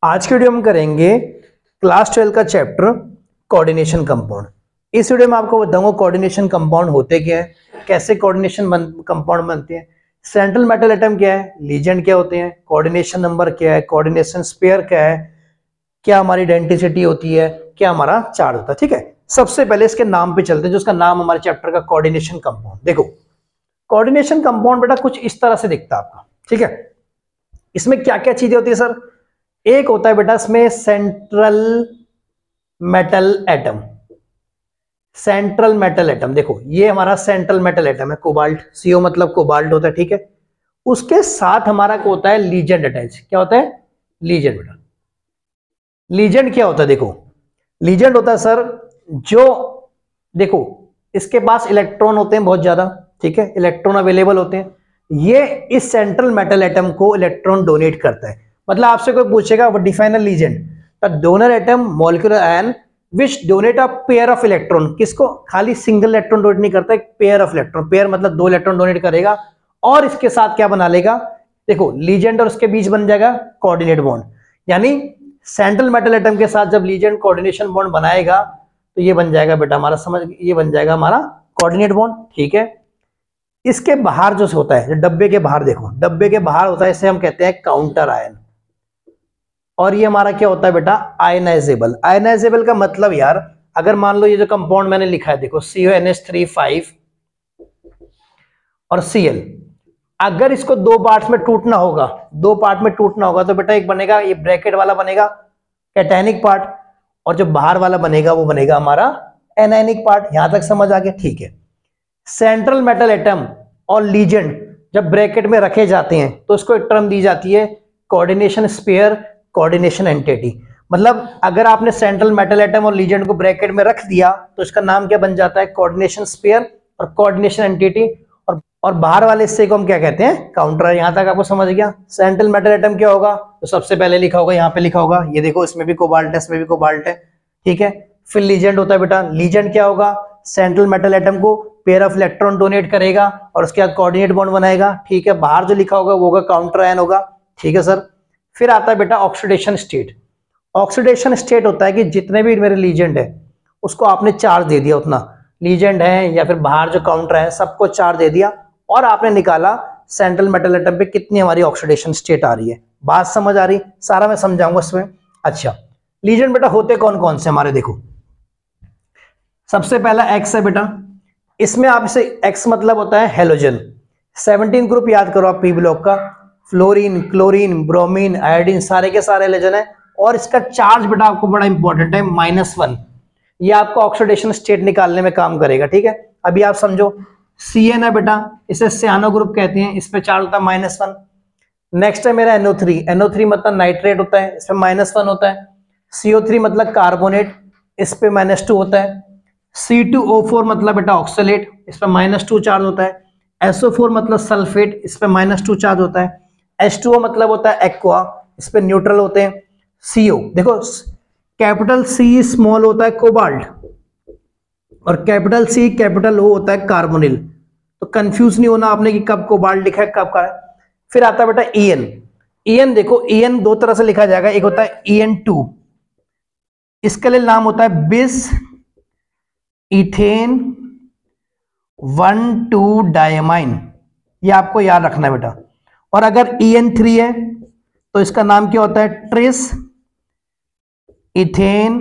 आज की वीडियो हम करेंगे क्लास 12 का चैप्टर कोऑर्डिनेशन कंपाउंड। इस वीडियो में आपको बताऊंगा कोऑर्डिनेशन कंपाउंड होते क्या है, कैसे कोऑर्डिनेशन कंपाउंड बनते हैं, सेंट्रल मेटल एटम क्या है, लीजेंड क्या होते हैं, कोऑर्डिनेशन नंबर क्या है, कोऑर्डिनेशन स्पेयर क्या है, क्या हमारी आइडेंटिसिटी होती है, क्या हमारा चार्ज होता है। ठीक है, सबसे पहले इसके नाम पे चलते हैं, जो उसका नाम हमारे चैप्टर का कोऑर्डिनेशन कंपाउंड। देखो कोऑर्डिनेशन कंपाउंड बेटा कुछ इस तरह से दिखता है आपका। ठीक है, इसमें क्या क्या चीजें होती है सर? एक होता है बेटा इसमें central metal atom. Central metal atom देखो ये हमारा सेंट्रल मेटल एटम है, कोबाल्ट, सीओ मतलब कोबाल्ट होता है। ठीक है, उसके साथ हमारा क्या होता है, लीजेंड अटैच। क्या होता है? लीजेंड। बेटा लीजेंड क्या होता है? देखो लीजेंड होता है सर जो, देखो इसके पास इलेक्ट्रॉन होते हैं बहुत ज्यादा। ठीक है, इलेक्ट्रॉन अवेलेबल होते हैं, ये इस सेंट्रल मेटल एटम को इलेक्ट्रॉन डोनेट करता है। मतलब आपसे कोई पूछेगा what define a legend, the donor atom molecular ion which donate a pair of electron. किसको? खाली सिंगल इलेक्ट्रॉन डोनेट नहीं करता, एक पेयर ऑफ इलेक्ट्रॉन। पेयर मतलब दो इलेक्ट्रॉन डोनेट करेगा और इसके साथ क्या बना लेगा, देखो लीजेंड और उसके बीच बन जाएगा कोऑर्डिनेट बॉन्ड। यानी सेंट्रल मेटल एटम के साथ जब लीजेंड कोऑर्डिनेशन बॉन्ड बनाएगा तो ये बन जाएगा बेटा हमारा, समझ, ये बन जाएगा हमारा कोऑर्डिनेट बॉन्ड। ठीक है, इसके बाहर जो होता है, डब्बे के बाहर देखो, डब्बे के बाहर होता है, इसे हम कहते हैं काउंटर आयन। और ये हमारा क्या होता है बेटा, आयनाइजेबल। आयनाइजेबल का मतलब यार, अगर मान लो ये जो कंपाउंड मैंने लिखा है देखो CONH3 और Cl, अगर इसको दो पार्ट्स में टूटना होगा, दो पार्ट में टूटना होगा तो बेटा एक बनेगा, ये ब्रैकेट वाला बनेगा कैटायनिक पार्ट, और जो बाहर वाला बनेगा वो बनेगा हमारा एनायनिक पार्ट। यहां तक समझ आ गया? ठीक है, सेंट्रल मेटल एटम और लीजेंड जब ब्रैकेट में रखे जाते हैं तो इसको एक टर्म दी जाती है कोऑर्डिनेशन स्पेयर, कोऑर्डिनेशन एंटिटी। मतलब अगर आपने सेंट्रल मेटल एटम और लीजेंड को ब्रैकेट में रख दिया तो इसका नाम क्या बन जाता है, कोऑर्डिनेशन स्पेयर और कोऑर्डिनेशन एंटिटी। और बाहर वाले हिस्से को हम क्या कहते हैं, काउंटर। यहां तक आपको समझ गया? सेंट्रल मेटल एटम क्या होगा, तो सबसे पहले लिखा होगा, यहाँ पे लिखा होगा, ये देखो इसमें भी कोबाल्ट है, इसमें भी कोबाल्ट है। ठीक है, फिर लीजेंड होता है बेटा, लीजेंड क्या होगा, सेंट्रल मेटल एटम को पेयर ऑफ इलेक्ट्रॉन डोनेट करेगा और उसके बाद कोऑर्डिनेट बॉन्ड बनाएगा। ठीक है, बाहर जो लिखा होगा वो होगा काउंटर आयन होगा। ठीक है सर, फिर आता है बेटा ऑक्सीडेशन स्टेट। ऑक्सीडेशन स्टेट होता है कि जितने भी मेरे लीजेंड है उसको आपने चार्ज दे दिया, उतना लीजेंड है या फिर बाहर जो काउंटर है सबको चार्ज दे दिया, और आपने निकाला सेंट्रल मेटल एटम पे कितनी हमारी ऑक्सीडेशन स्टेट आ रही है। बात समझ आ रही? सारा मैं समझाऊंगा इसमें। अच्छा, लीजेंड बेटा होते कौन कौन से हमारे, देखो सबसे पहला एक्स है बेटा, इसमें आप इसे एक्स मतलब होता है हेलोजन। 17 ग्रुप याद करो आप पी ब्लॉक का, फ्लोरीन, क्लोरीन, ब्रोमीन, आयोडीन, सारे के सारे हेलोजन है। और इसका चार्ज बेटा आपको बड़ा इंपॉर्टेंट है, -1। ये आपको ऑक्सीडेशन स्टेट निकालने में काम करेगा। ठीक है, अभी आप समझो, CN है बेटा, इसे सियानो ग्रुप कहते हैं, इस पे चार्ज होता है -1। नेक्स्ट है मेरा NO3। NO3 मतलब नाइट्रेट होता है, इस पे -1 होता है। CO3 मतलब कार्बोनेट, इस पे -2 होता है। C2O4 मतलब बेटा ऑक्सलेट, इस पे -2 चार्ज होता है। SO4 मतलब सल्फेट, इस पे -2 चार्ज होता है। H2O मतलब होता है एक्वा, इस पे न्यूट्रल होते हैं। CO देखो, कैपिटल C स्मॉल होता है कोबाल्ट, और कैपिटल C कैपिटल O होता है कार्बोनिल। तो कंफ्यूज नहीं होना आपने कि कब कोबाल्ट लिखा है कब का है। फिर आता है बेटा EN। EN देखो, EN दो तरह से लिखा जाएगा, एक होता है EN2, इसके लिए नाम होता है बिस इथेन 1,2 डायमाइन, ये आपको याद रखना है बेटा। और अगर EN3 है तो इसका नाम क्या होता है, ट्रिस इथेन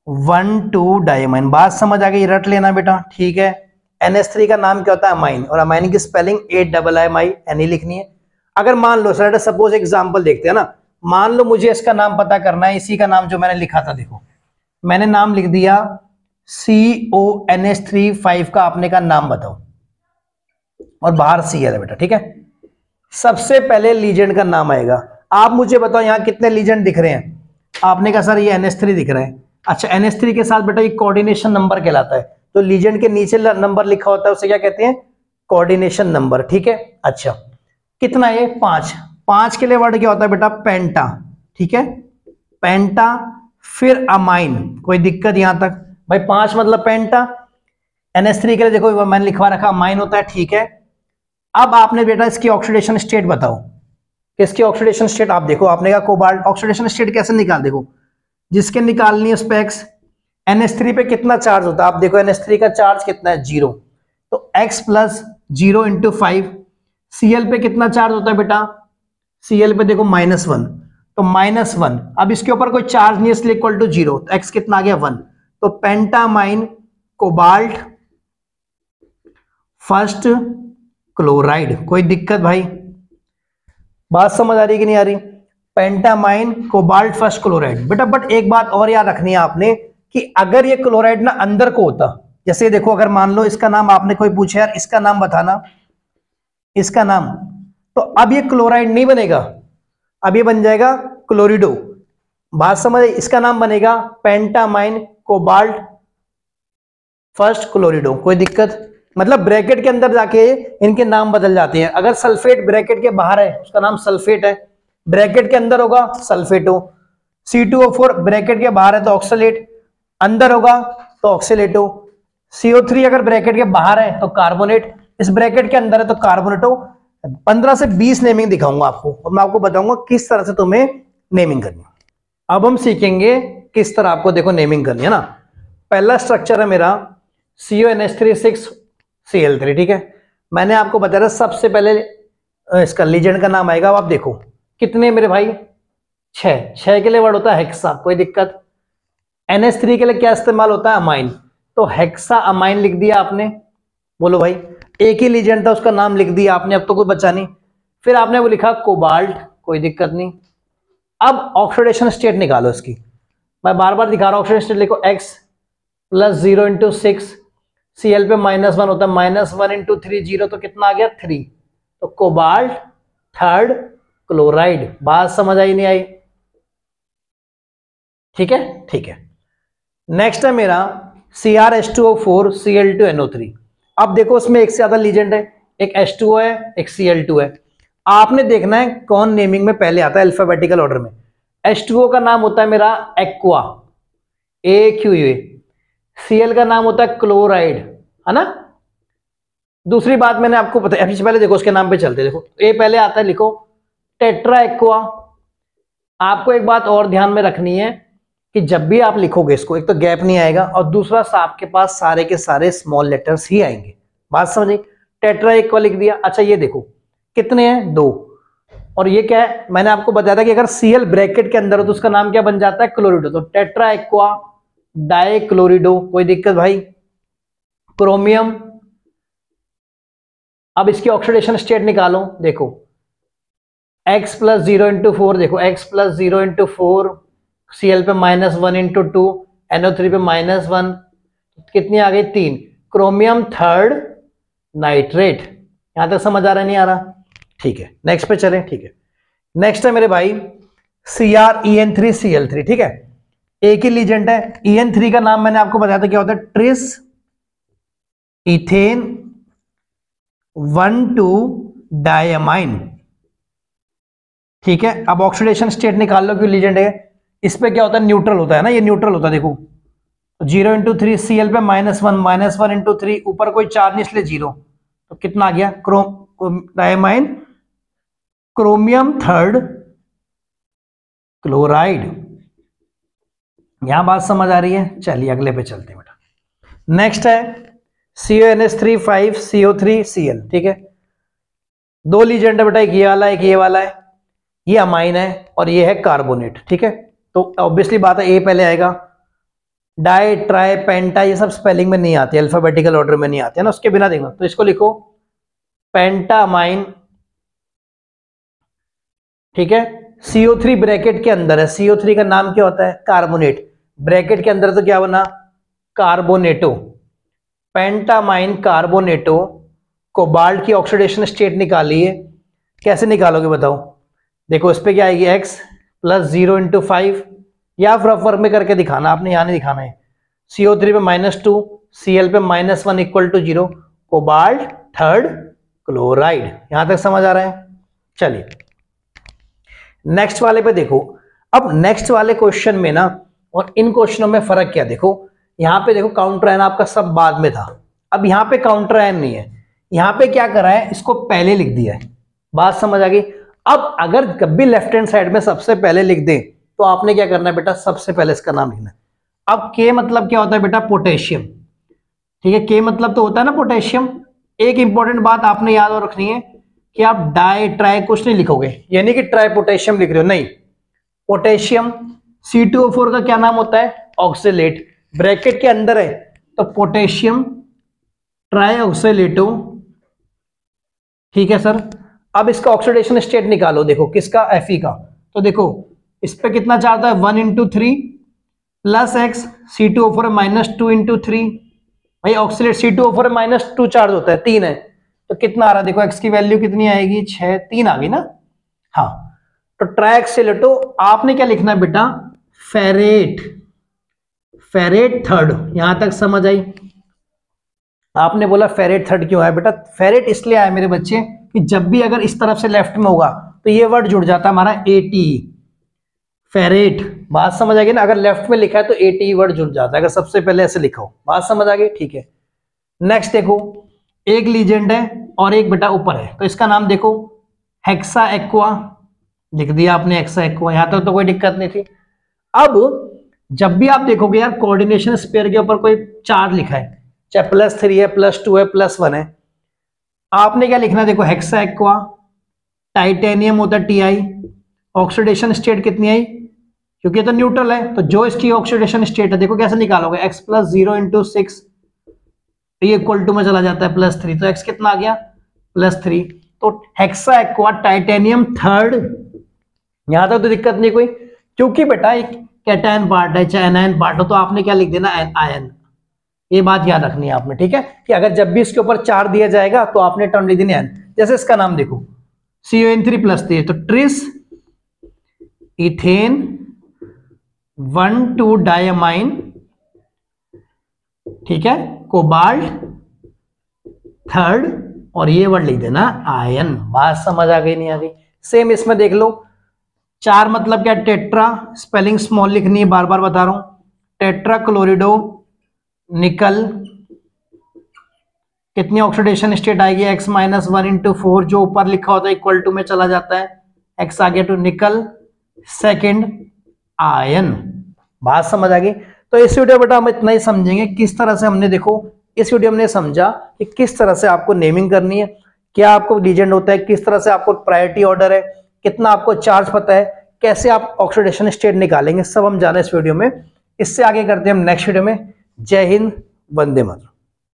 1,2 डायमाइन। बात समझ आ गई? रट लेना बेटा। ठीक है, NH3 का नाम क्या होता है, अमाइन, और अमाइन की स्पेलिंग AMINE लिखनी है। अगर मान लो सर, सपोज एग्जांपल देखते हैं ना, मान लो मुझे इसका नाम पता करना है, इसी का नाम जो मैंने लिखा था, देखो मैंने नाम लिख दिया CONH3 का, आपने का नाम बताओ, और बाहर Cl है बेटा। ठीक है, सबसे पहले लीजेंड का नाम आएगा। आप मुझे बताओ यहाँ कितने लीजेंड दिख रहे हैं? आपने कहा सर ये NH3 दिख रहा है। अच्छा, NH3 के साथ बेटा ये कोऑर्डिनेशन नंबर कहलाता है, तो लीजेंड के नीचे नंबर लिखा होता है उसे क्या कहते हैं, कोऑर्डिनेशन नंबर। ठीक है, अच्छा कितना है, 5। 5 के लिए वर्ड क्या होता है बेटा, पेंटा। ठीक है, पेंटा, फिर अमाइन। कोई दिक्कत यहां तक? भाई 5 मतलब पेंटा, NH3 के लिए देखो मैंने लिखवा रखा अमाइन होता है। ठीक है, अब आपने बेटा इसकी ऑक्सीडेशन स्टेट बताओ, किसकी ऑक्सीडेशन स्टेट? आप देखो, आपने कहा कोबाल्ट, ऑक्सीडेशन स्टेट कैसे निकाल, देखो जिसके निकालनी है उस पे x। NH3 पे कितना चार्ज होता है? आप देखो NH3 का चार्ज कितना है? 0। तो x प्लस 0 इंटू 5। Cl पे कितना चार्ज होता है बेटा? Cl पे देखो -1, तो -1। अब इसके ऊपर कोई चार्ज नहीं है इसलिए इक्वल टू 0, तो x कितना आ गया? 1। तो पेंटामाइन कोबाल्ट फर्स्ट क्लोराइड। कोई दिक्कत भाई? बात समझ आ रही कि नहीं आ रही? पेंटामाइन कोबाल्ट फर्स्ट क्लोराइड बेटा। बट एक बात और याद रखनी है आपने कि अगर ये क्लोराइड ना अंदर को होता, जैसे देखो अगर मान लो इसका नाम आपने कोई पूछा यार इसका नाम बताना, इसका नाम, तो अब ये क्लोराइड नहीं बनेगा, अब ये बन जाएगा क्लोरिडो। बात समझ आई? इसका नाम बनेगा पेंटामाइन कोबाल्ट फर्स्ट क्लोरिडो। कोई दिक्कत? मतलब ब्रैकेट के अंदर जाके इनके नाम बदल जाते हैं। अगर सल्फेट ब्रैकेट के बाहर है उसका नाम सल्फेट है, ब्रैकेट के अंदर होगा सल्फेटो। C2O4 ब्रैकेट के बाहर है तो ऑक्सलेट, अंदर होगा तो ऑक्सीलेटो। CO3 अगर ब्रैकेट के बाहर है तो कार्बोनेट, इस ब्रैकेट के अंदर है तो कार्बोनेटो। 15 से 20 नेमिंग दिखाऊंगा आपको और मैं आपको बताऊंगा किस तरह से तुम्हें नेमिंग करनी है। अब हम सीखेंगे किस तरह आपको देखो नेमिंग करनी है ना। पहला स्ट्रक्चर है मेरा CONH3 6Cl3, ठीक है। मैंने आपको बताया था सबसे पहले इसका लीजेंड का नाम आएगा। अब आप देखो कितने मेरे भाई? 6 के लिए वर्ड होता है हेक्सा। कोई दिक्कत? NH3 के लिए क्या इस्तेमाल होता है? अमाइन। तो हेक्सा अमाइन लिख दिया आपने। बोलो भाई, एक ही लीजेंड था उसका नाम लिख दिया आपने, अब तो कोई बचा नहीं। फिर आपने वो लिखा कोबाल्ट, कोई दिक्कत नहीं। अब ऑक्सीडेशन स्टेट निकालो इसकी, मैं बार बार दिखा रहा हूं। ऑक्सीडेशन स्टेट लिखो x प्लस 0 इंटू 6, Cl पे -1 होता है, -1 इंटू 3 0, तो कितना आ गया? 3। तो कोबाल्ट थर्ड क्लोराइड। बात समझ आई नहीं आई? ठीक है, ठीक है। नेक्स्ट है मेरा CrH2O4 Cl2NO3। अब देखो उसमें एक से ज्यादा लीजेंड है, एक H2O है एक Cl2 है। आपने देखना है कौन नेमिंग में पहले आता है अल्फाबेटिकल ऑर्डर में। H2O का नाम होता है मेरा एक्वा, AQA। Cl का नाम होता है क्लोराइड, है ना। दूसरी बात मैंने आपको बताया, अभी पहले देखो उसके नाम पे चलते, देखो A पहले आता है, लिखो टेट्रा एक्वा। आपको एक बात और ध्यान में रखनी है कि जब भी आप लिखोगे इसको, एक तो गैप नहीं आएगा और दूसरा आपके पास सारे के सारे स्मॉल लेटर्स ही आएंगे। बात समझे? टेट्रा एक्वा लिख दिया। अच्छा ये देखो कितने हैं? 2। और ये क्या है? मैंने आपको बताया था कि अगर Cl ब्रैकेट के अंदर हो तो उसका नाम क्या बन जाता है? क्लोरिडो। तो टेट्रा एक्वा डाइक्लोरिडो। कोई दिक्कत भाई? क्रोमियम। अब इसकी ऑक्सीडेशन स्टेट निकालो, देखो x प्लस 0 इंटू 4, देखो x प्लस 0 इंटू 4, Cl पे -1 इंटू 2, NO3 पे -1, कितनी आ गई? 3। Chromium third nitrate. यहां तक समझ आ रहा है नहीं आ रहा? ठीक है, नेक्स्ट पे चलें। ठीक है, नेक्स्ट है मेरे भाई CrEn3Cl3, ठीक है। एक ही लीजेंड है। EN3 का नाम मैंने आपको बताया था क्या होता है? ट्रिस इथेन 1,2 डायमाइन, ठीक है। अब ऑक्सीडेशन स्टेट निकाल लो क्यों लीजेंड है। इस पे क्या होता है? न्यूट्रल होता है ना, ये न्यूट्रल होता है। देखो 0 इंटू 3, Cl पे -1 इंटू 3, ऊपर कोई चार्ज नहीं इसलिए 0, तो कितना आ गया? Diamine chromium third chloride. यहां बात समझ आ रही है? चलिए अगले पे चलते हैं बेटा। नेक्स्ट है CONH3 5CO3Cl, ठीक है। 2 लीजेंड है बेटा, एक ये वाला एक ये वाला है। ये अमाइन है और ये है कार्बोनेट, ठीक है। तो ऑब्वियसली बात है ए पहले आएगा। डाई ट्राई पेंटा ये सब स्पेलिंग में नहीं आते, अल्फाबेटिकल ऑर्डर में नहीं आते है ना, उसके बिना देखना। तो इसको लिखो पेंटामाइन, ठीक है। CO3 ब्रैकेट के अंदर है, CO3 का नाम क्या होता है? कार्बोनेट। ब्रैकेट के अंदर तो क्या बना? कार्बोनेटो। पेंटामाइन कार्बोनेटो। कोबाल्ट की ऑक्सीडेशन स्टेट निकालिए। कैसे निकालोगे बताओ? देखो इस पे क्या आएगी? x प्लस 0 इंटू 5, या रफ वर्क में करके दिखाना, आपने यहां नहीं दिखाना है। CO3 पे -2, Cl पे -1 equal to 0, cobalt third chloride. यहां तक समझ आ रहा है? चलिए नेक्स्ट वाले पे देखो। अब नेक्स्ट वाले क्वेश्चन में ना और इन क्वेश्चनों में फर्क क्या? देखो यहां पे देखो काउंटर आयन आपका सब बाद में था, अब यहां पे काउंटर आयन नहीं है। यहां पे क्या करा है? इसको पहले लिख दिया है। बात समझ आ गई? अब अगर कभी लेफ्ट हैंड साइड में सबसे पहले लिख दें तो आपने क्या करना है बेटा, सबसे पहले इसका नाम लिखना है। अब के मतलब क्या होता है बेटा, पोटेशियम। ठीक है, के मतलब तो होता है ना पोटेशियम। एक इंपॉर्टेंट बात आपने याद और रखनी है कि आप डाई ट्राई कुछ नहीं लिखोगे, यानी कि ट्राई पोटेशियम लिख रहे हो, नहीं। पोटेशियम C2O4 का क्या नाम होता है, ऑक्सलेट, ब्रैकेट के अंदर है तो पोटेशियम ट्राई ऑक्सलेटो। ठीक है सर। अब इसका ऑक्सीडेशन स्टेट निकालो, देखो किसका, Fe का। तो देखो इस पे कितना चार्ज है, 1 × 3 प्लस एक्स, C2O4 -2 × 3। भाई ऑक्सीलेट C2O4 -2 चार्ज होता है, 3 है, तो कितना आ रहा है देखो, एक्स की वैल्यू कितनी आएगी, 6, 3 आ गई ना। हाँ, तो ट्राइऑक्सिलेटो आपने क्या लिखना है बेटा, फेरेट, फेरेट थर्ड। यहां तक समझ आई? आपने बोला फेरेट थर्ड क्यों है बेटा, फेरेट इसलिए आया मेरे बच्चे कि जब भी अगर इस तरफ से लेफ्ट में होगा तो ये वर्ड जुड़ जाता है हमारा ATE, फेरेट। बात समझ आ गई ना, अगर लेफ्ट में लिखा है तो ATE वर्ड जुड़ जाता है, अगर सबसे पहले ऐसे लिखा हो। बात समझ आ गई? ठीक है। नेक्स्ट देखो, एक लीजेंड है और एक बेटा ऊपर है, तो इसका नाम देखो हेक्सा एक्वा, लिख दिया आपने हेक्सा एक्वा, यहां तक तो कोई दिक्कत नहीं थी। अब जब भी आप देखोगे यार कोऑर्डिनेशन स्पेयर के ऊपर कोई चार्ज लिखा है, चाहे +3 है, +2 है, +1 है, आपने क्या लिखना है देखो, हेक्सा एक्वा, टाइटेनियम होता है Ti, ऑक्सीडेशन स्टेट कितनी आई, क्योंकि ये तो न्यूट्रल है, तो जो इसकी ऑक्सीडेशन स्टेट है देखो कैसे निकालोगे, x + 0 × 6, ये इक्वल टू में चला जाता है +3, तो x कितना आ गया, +3। तो हेक्सा एक्वा टाइटेनियम थर्ड, यहां तक तो दिक्कत नहीं कोई, क्योंकि बेटा एक कैटायन पार्ट है चाहे एनायन पार्ट हो, तो आपने क्या लिख देना, आयन। ये बात याद रखनी है आपने, ठीक है, कि अगर जब भी इसके ऊपर चार्ज दिया जाएगा तो आपने टर्म लिख देनी आयन। जैसे इसका नाम देखो CON3 +3, तो ट्रिस इथेन 1,2 डायमाइन, ठीक है, कोबाल्ट थर्ड, और ये वर्ड लिख देना आयन। बात समझ आ गई नहीं आ गई? सेम इसमें देख लो, 4 मतलब क्या, टेट्रा, स्पेलिंग स्मॉल लिखनी है, बार बार बता रहा हूं, टेट्रा क्लोरिडो निकल, कितनी ऑक्सीडेशन स्टेट आएगी, x - 1 × 4, जो ऊपर लिखा होता है इक्वल टू में चला जाता है, x आ गया टू निकल, सेकंड आयन। बात समझ आ गई? तो इस वीडियो बेटा हम इतना ही समझेंगे, किस तरह से हमने देखो इस वीडियो में समझा कि किस तरह से आपको नेमिंग करनी है, क्या आपको लीजेंड होता है, किस तरह से आपको प्रायोरिटी ऑर्डर है, कितना आपको चार्ज पता है, कैसे आप ऑक्सीडेशन स्टेट निकालेंगे, सब हम जाने इस वीडियो में। इससे आगे करते हैं हम नेक्स्ट वीडियो में। जय हिंद, वंदे मातरम।